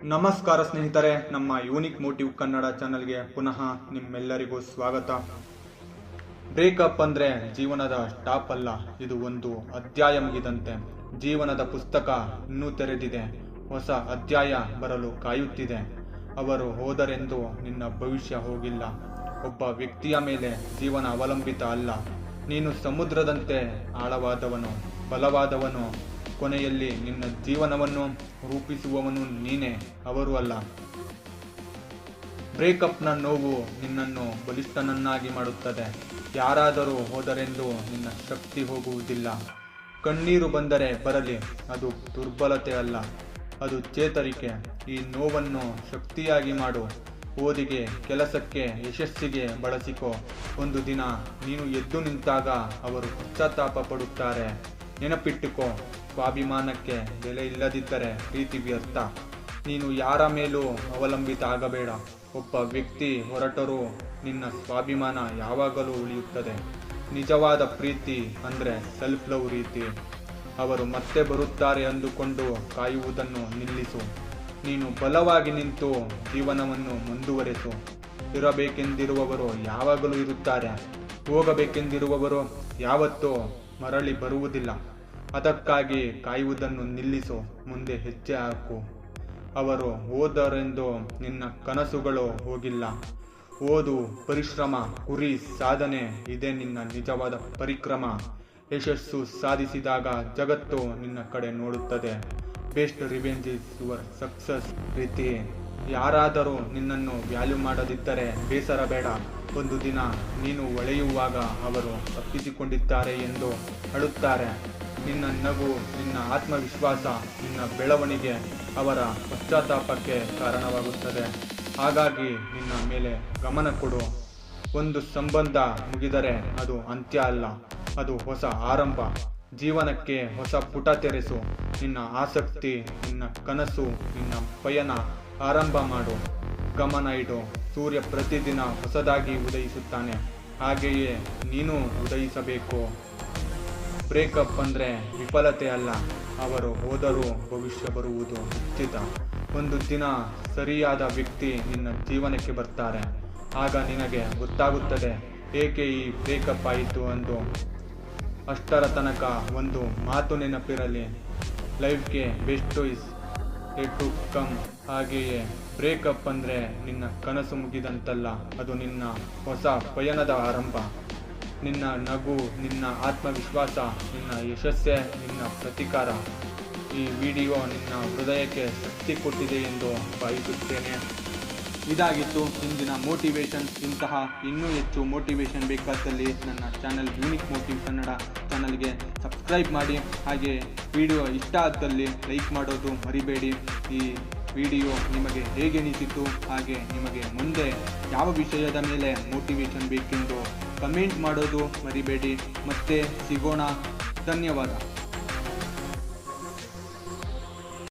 ನಮಸ್ಕಾರ ಸ್ನೇಹಿತರೆ, ನಮ್ಮ ಯೂನಿಕ್ ಮೋಟಿವ್ ಕನ್ನಡ ಚಾನಲ್ಗೆ ಪುನಃ ನಿಮ್ಮೆಲ್ಲರಿಗೂ ಸ್ವಾಗತ. ಬ್ರೇಕಪ್ ಅಂದ್ರೆ ಜೀವನದ ಸ್ಟಾಪ್ ಅಲ್ಲ, ಇದು ಒಂದು ಅಧ್ಯಾಯ ಮುಗಿದಂತೆ. ಜೀವನದ ಪುಸ್ತಕ ಇನ್ನೂ ತೆರೆದಿದೆ, ಹೊಸ ಅಧ್ಯಾಯ ಬರಲು ಕಾಯುತ್ತಿದೆ. ಅವರು ಹೋದರೆಂದು ನಿನ್ನ ಭವಿಷ್ಯ ಹೋಗಿಲ್ಲ. ಒಬ್ಬ ವ್ಯಕ್ತಿಯ ಮೇಲೆ ಜೀವನ ಅವಲಂಬಿತ ಅಲ್ಲ. ನೀನು ಸಮುದ್ರದಂತೆ ಆಳವಾದವನು, ಬಲವಾದವನು. ಕೊನೆಯಲ್ಲಿ ನಿನ್ನ ಜೀವನವನ್ನು ರೂಪಿಸುವವನು ನೀನೇ, ಅವರು ಅಲ್ಲ. ಬ್ರೇಕಪ್ನ ನೋವು ನಿನ್ನನ್ನು ಬಲಿಷ್ಠನನ್ನಾಗಿ ಮಾಡುತ್ತದೆ. ಯಾರಾದರೂ ಹೋದರೆಂದು ನಿನ್ನ ಶಕ್ತಿ ಹೋಗುವುದಿಲ್ಲ. ಕಣ್ಣೀರು ಬಂದರೆ ಬರಲಿ, ಅದು ದುರ್ಬಲತೆ ಅಲ್ಲ, ಅದು ಚೇತರಿಕೆ. ಈ ನೋವನ್ನು ಶಕ್ತಿಯಾಗಿ ಮಾಡು. ಓದಿಗೆ, ಕೆಲಸಕ್ಕೆ, ಯಶಸ್ಸಿಗೆ ಬಳಸಿಕೋ. ಒಂದು ದಿನ ನೀನು ಎದ್ದು ನಿಂತಾಗ ಅವರು ಪಶ್ಚಾತ್ತಾಪ ಪಡುತ್ತಾರೆ. ನೆನಪಿಟ್ಟುಕೋ, ಸ್ವಾಭಿಮಾನಕ್ಕೆ ಬೆಲೆ ಇಲ್ಲದಿದ್ದರೆ ಪ್ರೀತಿ ವ್ಯರ್ಥ. ನೀನು ಯಾರ ಮೇಲೂ ಅವಲಂಬಿತ ಆಗಬೇಡ. ಒಬ್ಬ ವ್ಯಕ್ತಿ ಹೊರಟರೂ ನಿನ್ನ ಸ್ವಾಭಿಮಾನ ಯಾವಾಗಲೂ ಉಳಿಯುತ್ತದೆ. ನಿಜವಾದ ಪ್ರೀತಿ ಅಂದರೆ ಸೆಲ್ಫ್ ಲವ್ ರೀತಿ. ಅವರು ಮತ್ತೆ ಬರುತ್ತಾರೆ ಅಂದುಕೊಂಡು ಕಾಯುವುದನ್ನು ನಿಲ್ಲಿಸು. ನೀನು ಬಲವಾಗಿ ನಿಂತು ಜೀವನವನ್ನು ಮುಂದುವರೆಸು. ಇರಬೇಕೆಂದಿರುವವರು ಯಾವಾಗಲೂ ಇರುತ್ತಾರೆ. ಹೋಗಬೇಕೆಂದಿರುವವರು ಯಾವತ್ತೂ ಮರಳಿ ಬರುವುದಿಲ್ಲ. ಅದಕ್ಕಾಗಿ ಕಾಯುವುದನ್ನು ನಿಲ್ಲಿಸು, ಮುಂದೆ ಹೆಜ್ಜೆ ಹಾಕು. ಅವರು ಹೋದರೆಂದು ನಿನ್ನ ಕನಸುಗಳು ಹೋಗಿಲ್ಲ. ಓದು, ಪರಿಶ್ರಮ, ಗುರಿ, ಸಾಧನೆ ಇದೇ ನಿನ್ನ ನಿಜವಾದ ಪರಿಕ್ರಮ. ಯಶಸ್ಸು ಸಾಧಿಸಿದಾಗ ಜಗತ್ತು ನಿನ್ನ ಕಡೆ ನೋಡುತ್ತದೆ. Best revenge is your success ರೀತಿ. ಯಾರಾದರೂ ನಿನ್ನನ್ನು ವ್ಯಾಲ್ಯೂ ಮಾಡದಿದ್ದರೆ ಬೇಸರ ಬೇಡ. ಒಂದು ದಿನ ನೀನು ಒಳೆಯುವಾಗ ಅವರು ತಪ್ಪಿಸಿಕೊಂಡಿದ್ದಾರೆ ಎಂದು ಅಳುತ್ತಾರೆ. ನಿನ್ನ ನಗು, ನಿನ್ನ ಆತ್ಮವಿಶ್ವಾಸ, ನಿನ್ನ ಬೆಳವಣಿಗೆ ಅವರ ಪಶ್ಚಾತ್ತಾಪಕ್ಕೆ ಕಾರಣವಾಗುತ್ತದೆ. ಹಾಗಾಗಿ ನಿನ್ನ ಮೇಲೆ ಗಮನ ಕೊಡು. ಒಂದು ಸಂಬಂಧ ಮುಗಿದರೆ ಅದು ಅಂತ್ಯ ಅಲ್ಲ, ಅದು ಹೊಸ ಆರಂಭ. ಜೀವನಕ್ಕೆ ಹೊಸ ಪುಟ ತೆರೆಸು. ನಿನ್ನ ಆಸಕ್ತಿ, ನಿನ್ನ ಕನಸು, ನಿನ್ನ ಪಯಣ ಆರಂಭ ಮಾಡು. ಗಮನ ಇಡು, ಸೂರ್ಯ ಪ್ರತಿದಿನ ಹೊಸದಾಗಿ ಉದಯಿಸುತ್ತಾನೆ. ಹಾಗೆಯೇ ನೀನು ಉದಯಿಸಬೇಕು. ಬ್ರೇಕಪ್ ಅಂದರೆ ವಿಫಲತೆ ಅಲ್ಲ, ಅವರು ಹೋದರೂ ಭವಿಷ್ಯ ಬರುವುದು ನಿಶ್ಚಿತ. ಒಂದು ದಿನ ಸರಿಯಾದ ವ್ಯಕ್ತಿ ನಿನ್ನ ಜೀವನಕ್ಕೆ ಬರ್ತಾರೆ. ಆಗ ನಿನಗೆ ಗೊತ್ತಾಗುತ್ತದೆ ಏಕೆ ಈ ಬ್ರೇಕಪ್ ಆಯಿತು ಎಂದು. ಅಷ್ಟರ ತನಕ ಒಂದು ಮಾತು ನೆನಪಿರಲಿ, ಲೈಫ್ಗೆ best is yet to come. ಹಾಗೆಯೇ ಬ್ರೇಕಪ್ ಅಂದರೆ ನಿನ್ನ ಕನಸು ಮುಗಿದಂತಲ್ಲ, ಅದು ನಿನ್ನ ಹೊಸ ಪಯಣದ ಆರಂಭ. ನಿನ್ನ ನಗು, ನಿನ್ನ ಆತ್ಮವಿಶ್ವಾಸ, ನಿನ್ನ ಯಶಸ್ಸೇ ನಿನ್ನ ಪ್ರತಿಕಾರ. ಈ ವಿಡಿಯೋ ನಿನ್ನ ಹೃದಯಕ್ಕೆ ಶಕ್ತಿ ಕೊಟ್ಟಿದೆ ಎಂದು ಭಾವಿಸುತ್ತೇನೆ. ಇದಾಗಿತ್ತು ಇಂದಿನ ಮೋಟಿವೇಶನ್. ಇಂತಹ ಇನ್ನೂ ಹೆಚ್ಚು ಮೋಟಿವೇಶನ್ ಬೇಕಾದಲ್ಲಿ ನನ್ನ ಚಾನಲ್ ಯೂನಿಕ್ ಮೋಟಿವ್ ಕನ್ನಡ ಚಾನಲ್ಗೆ ಸಬ್ಸ್ಕ್ರೈಬ್ ಮಾಡಿ. ಹಾಗೆ ವಿಡಿಯೋ ಇಷ್ಟ ಆದಲ್ಲಿ ಲೈಕ್ ಮಾಡೋದು ಮರಿಬೇಡಿ. ಈ ವಿಡಿಯೋ ನಿಮಗೆ ಹೇಗೆ ಅನಿಸಿತು, ಹಾಗೆ ನಿಮಗೆ ಮುಂದೆ ಯಾವ ವಿಷಯದ ಮೇಲೆ ಮೋಟಿವೇಶನ್ ಬೇಕೆಂದು ಕಮೆಂಟ್ ಮಾಡೋದು ಮರಿಬೇಡಿ. ಮತ್ತೆ ಸಿಗೋಣ. ಧನ್ಯವಾದ.